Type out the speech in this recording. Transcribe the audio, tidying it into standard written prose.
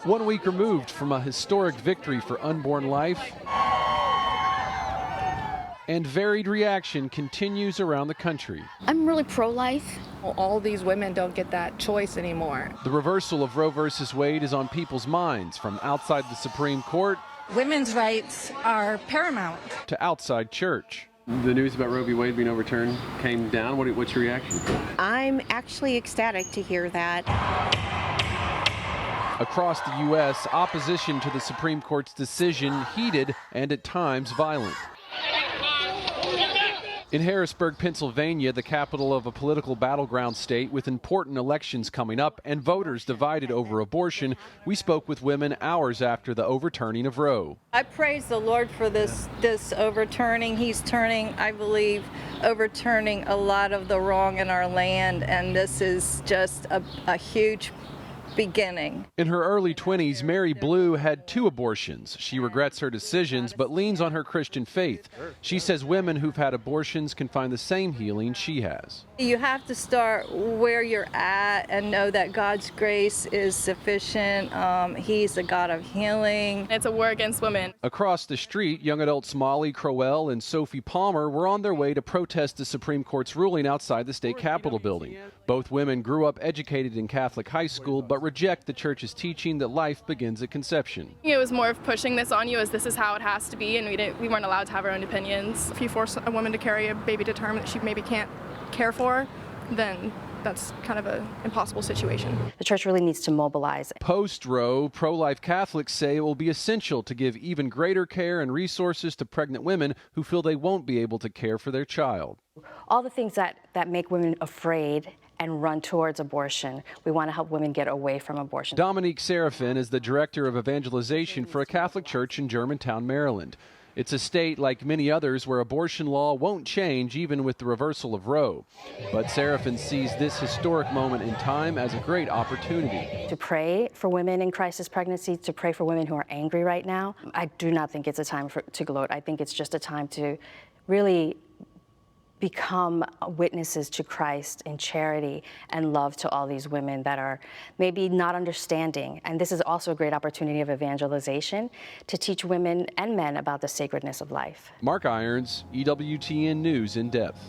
1 week removed from a historic victory for unborn life, and varied reaction continues around the country. I'm really pro-life. All these women don't get that choice anymore. The reversal of Roe versus Wade is on people's minds, from outside the Supreme Court Women's rights are paramount to outside church. The news about Roe v. Wade being overturned came down. What's your reaction? I'm actually ecstatic to hear that. Across the U.S., opposition to the Supreme Court's decision heated and at times violent. In Harrisburg, Pennsylvania, the capital of a political battleground state with important elections coming up and voters divided over abortion, we spoke with women hours after the overturning of Roe. I praise the Lord for this overturning. He's turning, I believe, overturning a lot of the wrong in our land, and this is just a huge beginning. In her early 20s, Mary Blue had 2 abortions. She regrets her decisions but leans on her Christian faith. She says women who've had abortions can find the same healing she has. You have to start where you're at and know that God's grace is sufficient. He's a God of healing. It's a war against women. Across the street, young adults Molly Crowell and Sophie Palmer were on their way to protest the Supreme Court's ruling outside the state Capitol building. Both women grew up educated in Catholic high school but reject the church's teaching that life begins at conception. It was more of pushing this on you as this is how it has to be, and we weren't allowed to have our own opinions. If you force a woman to carry a baby to term that she maybe can't care for, then that's kind of an impossible situation. The church really needs to mobilize. Post-Roe, pro-life Catholics say it will be essential to give even greater care and resources to pregnant women who feel they won't be able to care for their child. All the things that make women afraid and run towards abortion. We want to help women get away from abortion. Dominique Serafin is the director of evangelization for a Catholic church in Germantown, Maryland. It's a state, like many others, where abortion law won't change even with the reversal of Roe. But Serafin sees this historic moment in time as a great opportunity. To pray for women in crisis pregnancy, to pray for women who are angry right now. I do not think it's a time to gloat. I think it's just a time to really become witnesses to Christ in charity and love to all these women that are maybe not understanding. And this is also a great opportunity of evangelization to teach women and men about the sacredness of life. Mark Irons, EWTN News in Depth.